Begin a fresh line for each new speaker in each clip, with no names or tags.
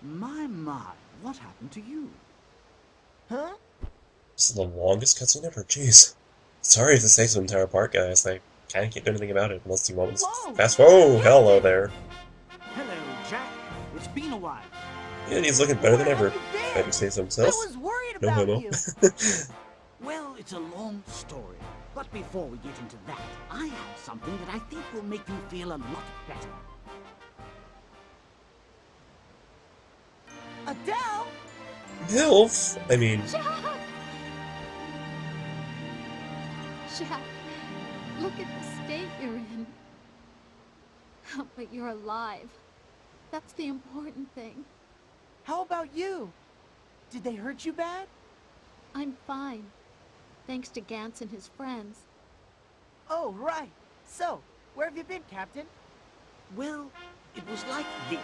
My, what happened to you?
Huh?
This is the longest cutscene ever, jeez. Sorry if this takes an entire part, guys. I can't do anything about it unless you want me to
Whoa!
fast. Whoa, hello
Captain!
there.
Hello, Jack. It's been a while.
And he's looking better than
Where have
ever,
you
if I do
been?
say so
I
himself.
was worried
No
about
homo.
you.
Well, it's a long story. But before we get into that, I have something that I think will make you feel a lot better.
Adele?
Milf? I mean,
Jack! Jack, look at the state you're in. But you're alive. That's the important thing.
How about you? Did they hurt you bad?
I'm fine. Thanks to Gantz and his friends.
Oh, right. So, where have you been, Captain?
Well, it was like this.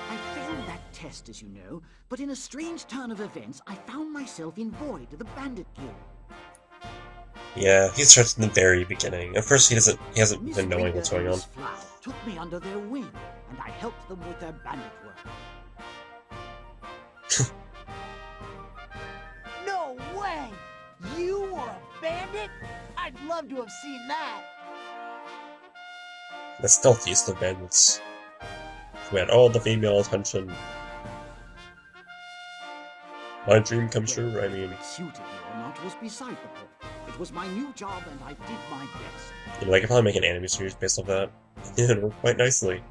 I failed that test, as you know, but in a strange turn of events, I found myself in Void, the Bandit Guild.
yeah, he starts from the very beginning. At first, he hasn't
Miss
been knowing
Rinder
what's
and
going on.
Miss Flower took me under their wing, and I helped them with their bandit work.
No way! You were a bandit? I'd love to have seen that.
The stealthiest of bandits, who had all the female attention. My dream comes true, I mean,
Whether it suited me or not was beside the point. It was my new job, and I did my best.
you know, I could probably make an anime series based off that. It'd work quite nicely.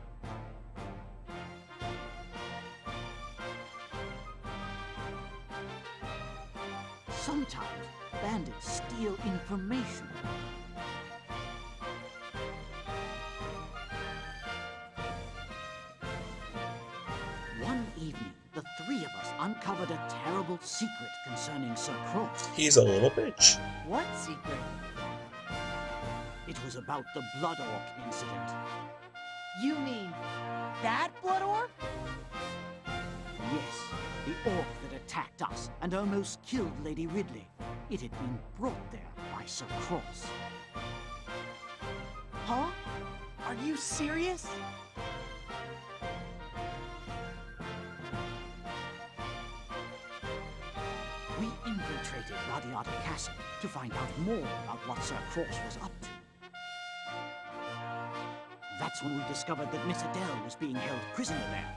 Sometimes bandits steal information. One evening, the three of us uncovered a terrible secret concerning Sir Cross.
He's a little bitch.
What secret?
It was about the Blood Orc incident.
You mean that blood orc?
Yes, the orc that attacked us and almost killed Lady Ridley. It had been brought there by Sir Cross.
Huh? Are you serious?
We infiltrated Radiata Castle to find out more about what Sir Cross was up to. That's when we discovered that Miss Adele was being held prisoner there.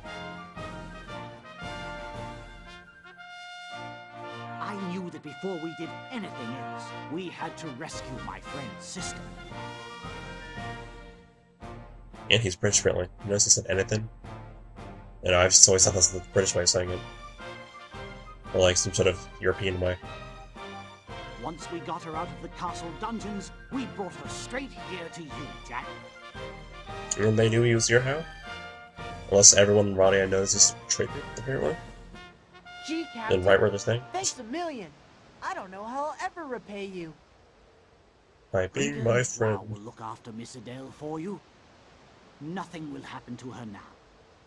I knew that before we did anything else, we had to rescue my friend's sister.
And he's British, apparently. You notice I said anything? And I've just always thought that's the British way of saying it. Or like some sort of European way.
Once we got her out of the castle dungeons, we brought her straight here to you, Jack.
And they knew he was your how? Unless everyone in Radia knows he's traitor, apparently.
Gee, Captain.
And right where they're staying.
Thanks a million. I don't know how I'll ever repay you.
By being
Rinder
my
and Flower
friend.
will look after Miss Adele for you. Nothing will happen to her now.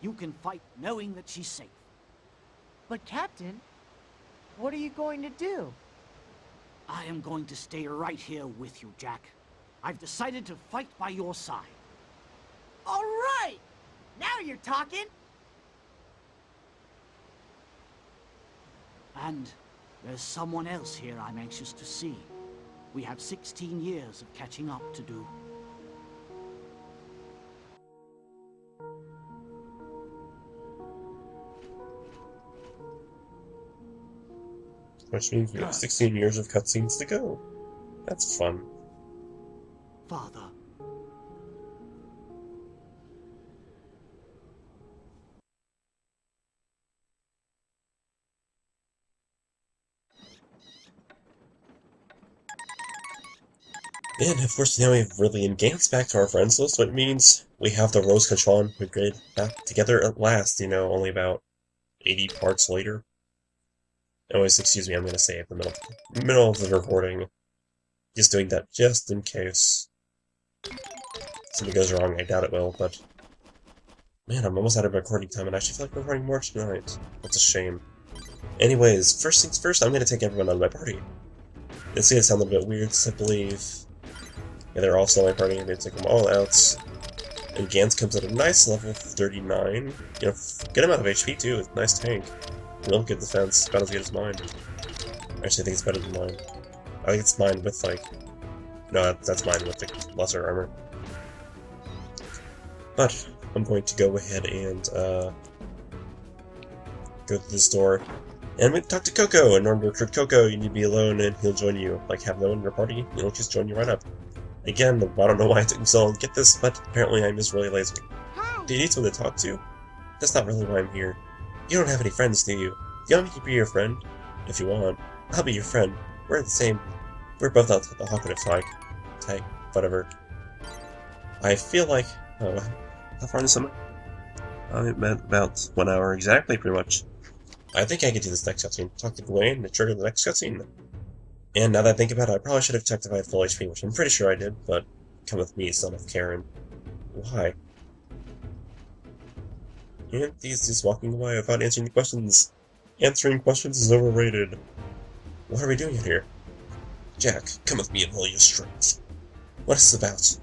You can fight knowing that she's safe.
But, Captain, what are you going to do?
I am going to stay right here with you, Jack. I've decided to fight by your side.
All right! Now you're talking!
And there's someone else here I'm anxious to see. We have 16 years of catching up to do.
Which means we have 16 years of cutscenes to go. That's fun.
Father.
And of course now we have Ridley and Gantz back to our friends list, which means we have the Rose Cochon who get back together at last, you know, only about 80 parts later. Anyways, excuse me, I'm gonna save the middle of the recording. Just doing that just in case something goes wrong. I doubt it will, but man, I'm almost out of recording time and I actually feel like recording more tonight. That's a shame. Anyways, first things first, I'm gonna take everyone out of my party. It's gonna sound a little bit weird, I believe. Yeah, they're all still in my party, and they take them all out. And Gans comes at a nice level 39. You know, good amount of HP too, it's a nice tank. Real good defense, about as good as mine. Actually, I think it's better than mine. I think it's mine with like... No, that's mine with the lesser armor. But, I'm going to go ahead and, go to the store. And we talk to Coco. In order to recruit Coco, you need to be alone and he'll join you. Like, have no one in your party, he'll just join you right up. Again, I don't know why it took me so long to get this, but apparently I'm just really lazy. Do you need someone to talk to? That's not really why I'm here. You don't have any friends, do you? Do you want me to be your friend? If you want, I'll be your friend. We're the same. We're both out the Hawkwood type, whatever. I feel like... Oh, how far into summer? I'm at about 1 hour exactly, pretty much. I think I could do this next cutscene. Talk to Gwen to trigger the next cutscene. And now that I think about it, I probably should have checked if I had full HP, which I'm pretty sure I did, but come with me, son of Karen. Why? And he's just walking away without answering the questions. Answering questions is overrated. What are we doing here? Jack, come with me and roll your strength. What is this about?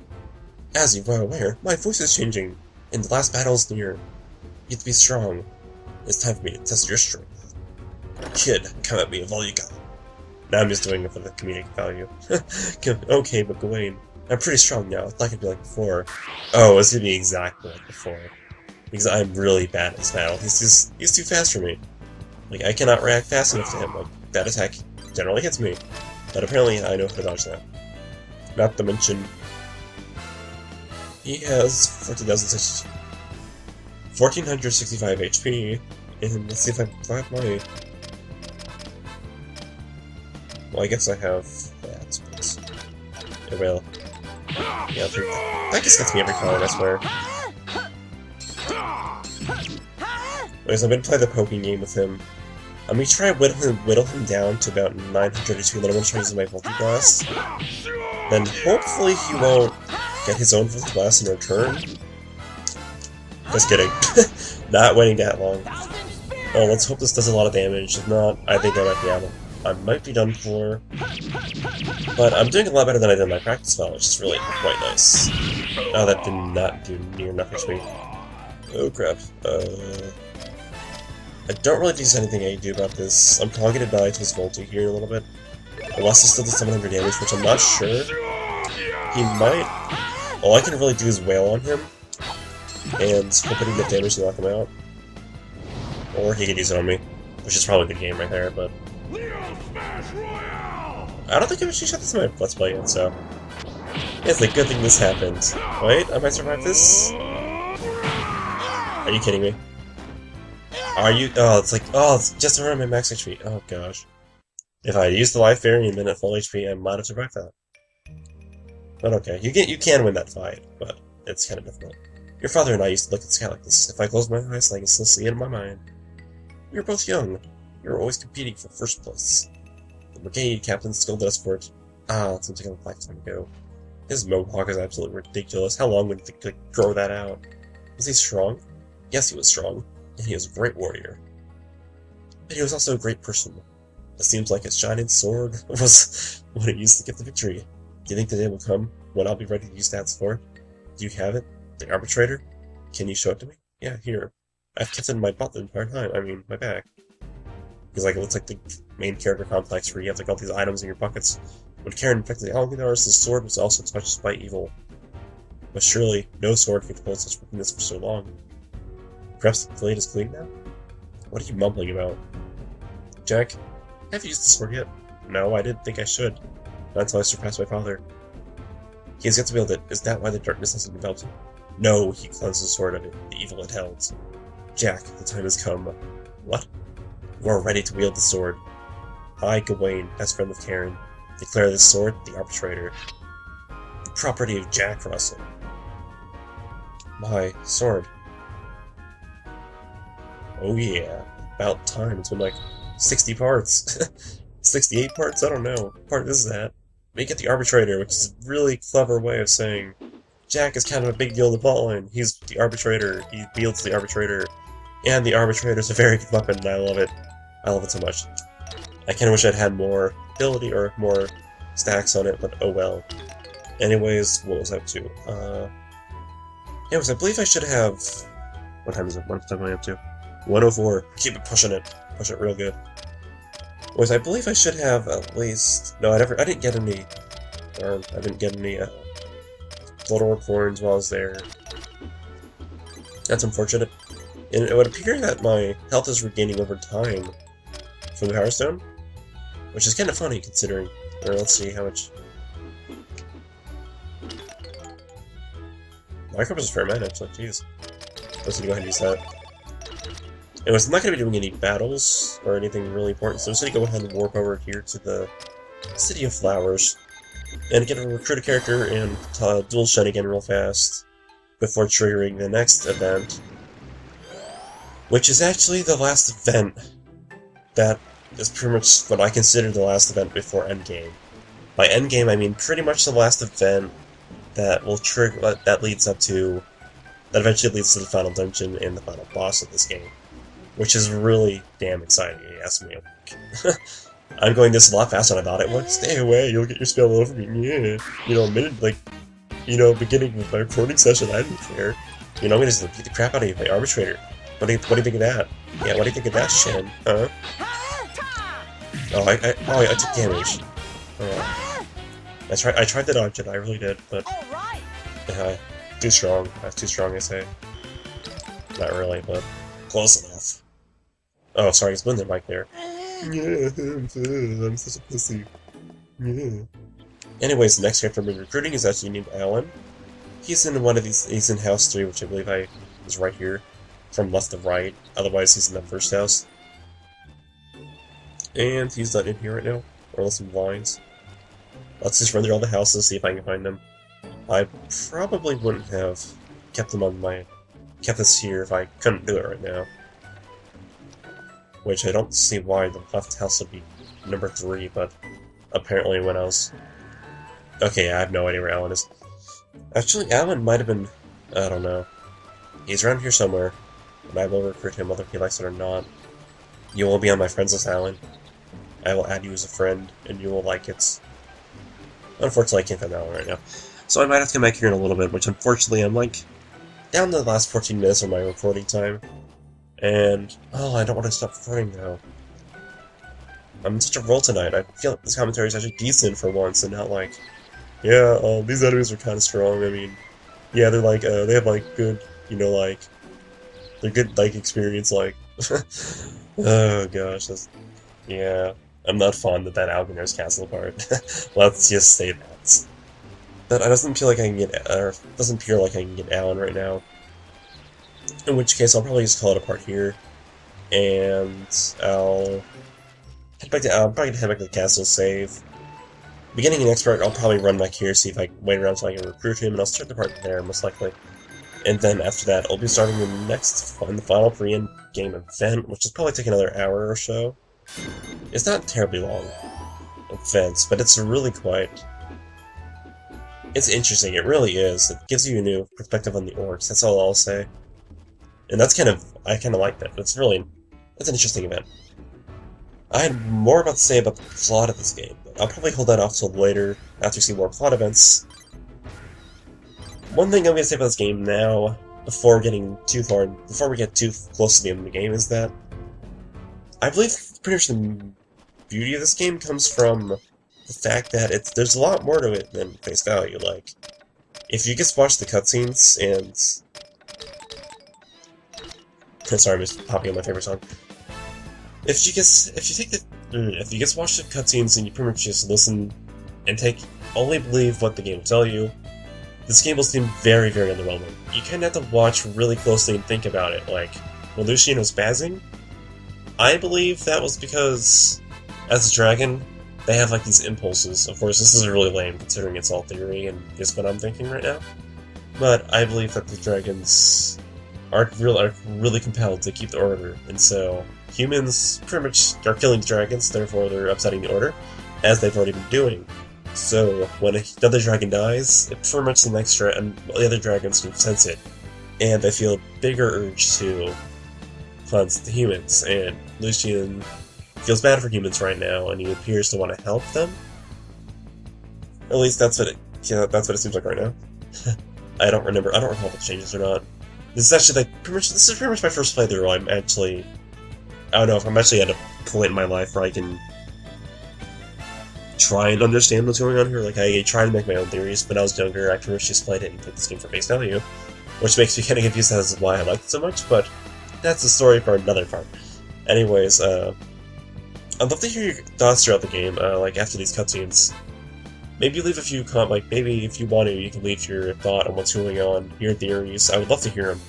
As you are aware, my voice is changing, and the last battle is near. You have to be strong. It's time for me to test your strength. Kid, come at me with all you got. Now I'm just doing it for the comedic value. Okay, but Gawain, I'm pretty strong now. It's not gonna be like before. Oh, it's gonna be exactly like before. Because I'm really bad at this battle. He's too fast for me. Like, I cannot react fast enough to him. Like, that attack generally hits me. But apparently I know how to dodge that. Not to mention, he has 1465 HP, and let's see if I have my... Well, I guess I have that, but... It will. Yeah, that just gets me every time, I swear. Anyways, I've been playing the poking game with him. I'm gonna try and whittle him down to about 900 HP, then I'm gonna try using my Volty Blast. Then hopefully he won't get his own Volty Blast in return. Just kidding. Not waiting that long. Oh, let's hope this does a lot of damage. If not, I think I might be out of... I might be done for... But I'm doing a lot better than I did in my practice spell, which is really quite nice. Oh, that did not do near enough HP. Oh crap. I don't really think there's anything I can do about this. I'm probably gonna die to his Volty here in a little bit. Unless he still does 700 damage, which I'm not sure. He might... All I can really do is wail on him. And hope I do enough damage to knock him out. Or he could use it on me. Which is probably the game right there, but... I don't think I've actually shot this in my Let's Play yet, so... It's a good thing this happened. Wait, I might survive this? Are you kidding me? Are you? Oh, it's like, oh, it's just around my max HP. Oh gosh. If I had used the Life Fairy and been at full HP, I might have survived that. But okay, you can win that fight, but it's kind of difficult. Your father and I used to look at the sky like this. If I close my eyes, I can still see it in my mind. We were both young. We were always competing for first place. The brigade captain scolded us for it. Ah, it seems like a lifetime ago. His mohawk is absolutely ridiculous. How long would it grow that out? Was he strong? Yes, he was strong. And he was a great warrior. But he was also a great person. It seems like his shining sword was what he used to get the victory. Do you think the day will come when I'll be ready to use that sword? Do you have it? The arbitrator? Can you show it to me? Yeah, here. I've kept it in my belt the entire time. I mean, my bag. Because like it looks like the main character complex where you have like all these items in your buckets. When Karen infected the Algidars, the sword was also touched by evil. But surely, no sword could hold such wickedness for so long. Perhaps the blade is clean now? What are you mumbling about? Jack, have you used the sword yet? No, I didn't think I should. Not until I surpassed my father. He has yet to wield it. Is that why the darkness hasn't enveloped him? No, he cleansed the sword of it, the evil it held. Jack, the time has come. What? You are ready to wield the sword. I, Gawain, best friend of Karen, declare this sword the arbitrator. The property of Jack Russell. My sword. Oh yeah, about time. It's been like 60 parts. 68 parts? I don't know. What part is that? Make it the arbitrator, which is a really clever way of saying Jack is kind of a big deal in the plotline. He's the arbitrator. He wields the arbitrator. And the arbitrator is a very good weapon, and I love it. I love it so much. I kinda wish I'd had more ability or more stacks on it, but oh well. Anyways, what was I up to? Anyways, I believe I should have... What time is it? What time am I up to? 104. Keep it pushing it. Push it real good. Anyways, I believe I should have at least... No, I didn't get any... Or I didn't get any Floator coins while I was there. That's unfortunate. And it would appear that my health is regaining over time from the Power Stone, which is kind of funny considering. Or let's see how much. Microbe is a fair amount actually, jeez. Let's go ahead and use that. Anyways, I'm not going to be doing any battles or anything really important, so I'm just going to go ahead and warp over here to the City of Flowers and get a recruit a character and dual shine again real fast before triggering the next event, which is actually the last event that is pretty much what I consider the last event before Endgame. By Endgame, I mean pretty much the last event that will trigger that eventually leads to the final dungeon and the final boss of this game, which is really damn exciting, if you ask me. I'm going this a lot faster than I thought it would. Stay away, you'll get your spell over me. Yeah. You know, beginning with my recording session, I didn't care. You know, I'm gonna just beat the crap out of you, my arbitrator. What do you think of that? Yeah, what do you think of that, Shen? Huh? Oh, I took damage. I tried to dodge it, I really did, but too strong. That's too strong, I say. Not really, but close enough. Oh, sorry, it's been the mic there. Yeah, I'm such a pussy. Yeah. Anyways, the next character I'm recruiting is actually named Alan. He's in one of these. He's in House 3, which I believe is right here, from left to right. Otherwise, he's in the first house. And he's not in here right now, or unless I'm blind. Let's just run through all the houses, see if I can find them. I probably wouldn't have kept this here if I couldn't do it right now. Which I don't see why the left house would be number 3, but apparently when I was... Okay, I have no idea where Alan is. Actually, Alan might have been... I don't know. He's around here somewhere, and I will recruit him whether he likes it or not. You will be on my friends list, Alan. I will add you as a friend, and you will like it. Unfortunately, I can't find Alan right now. So I might have to come back here in a little bit, which unfortunately I'm like down to the last 14 minutes of my recording time. And, oh, I don't want to stop recording now. I'm in such a roll tonight. I feel like this commentary is actually decent for once, and not like, yeah, these enemies are kind of strong. I mean, yeah, they're like, they have like good, you know, like, they're good, like, experience, like, oh gosh, yeah, I'm not fond of that Algoner's Castle part. Let's just say that. But it doesn't feel like I can get, doesn't appear like I can get Alan right now. In which case, I'll probably just call it a part here, and I'll head back to. I'm probably gonna head back to the castle, save. Beginning an expert, I'll probably run back here, see if I can wait around so I can recruit him, and I'll start the part there most likely. And then after that, I'll be starting the the final pre-end game event, which will probably take another hour or so. It's not terribly long events, but it's really quite. It's interesting. It really is. It gives you a new perspective on the orcs. That's all I'll say. And that's I kind of like that. It's an interesting event. I had more about to say about the plot of this game, but I'll probably hold that off till later, after seeing more plot events. One thing I'm going to say about this game now, before we get too close to the end of the game, is that I believe pretty much the beauty of this game comes from the fact that there's a lot more to it than face value. Like, if you just watch the cutscenes and... Sorry, I'm just popping on my favorite song. If you just watch the cutscenes and you pretty much just listen and only believe what the game will tell you, this game will seem very, very underwhelming. You kind of have to watch really closely and think about it. Like, when Lucian was spazzing, I believe that was because, as a dragon, they have like these impulses. Of course, this is really lame considering it's all theory and just what I'm thinking right now. But I believe that the dragons are really compelled to keep the order, and so humans pretty much are killing the dragons, therefore they're upsetting the order, as they've already been doing. So when another dragon dies, it pretty much the the other dragons can sense it, and they feel a bigger urge to cleanse the humans, and Lucian feels bad for humans right now, and he appears to want to help them. At least that's what it seems like right now. I don't recall if it changes or not. This is actually like this is pretty much my first playthrough. I don't know if I'm actually at a point in my life where I can try and understand what's going on here. Like, I try to make my own theories. When I was younger, I pretty much just played it and took this game for face value, which makes me kind of confused as to why I liked it so much, but that's a story for another part. Anyways, I'd love to hear your thoughts throughout the game, like, after these cutscenes. Maybe leave a few maybe if you want to, you can leave your thought on what's going on, your theories. I would love to hear them.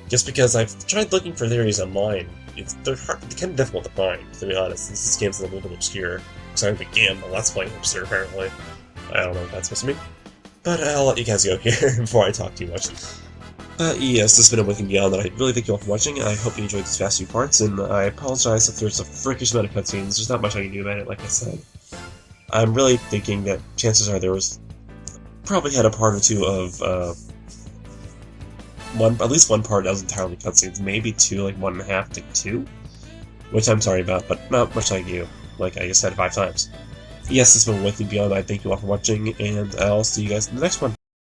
Just because I've tried looking for theories online. They're kind of difficult to find, to be honest. This game's a little bit obscure. So I began the Let's Play hipster, apparently. I don't know what that's supposed to mean. But I'll let you guys go here before I talk too much. But yes, this has been a Waking Beyond that I really thank you all for watching. I hope you enjoyed these past few parts, and I apologize if there's a freakish amount of cutscenes. There's not much I can do about it, like I said. I'm really thinking that chances are there was probably had a part or two of at least one part that was entirely cutscenes, maybe two, like 1.5 to 2, which I'm sorry about, but not much like you. Like I just said 5 times. Yes, this has been Waking Beyond. I thank you all for watching, and I'll see you guys in the next one.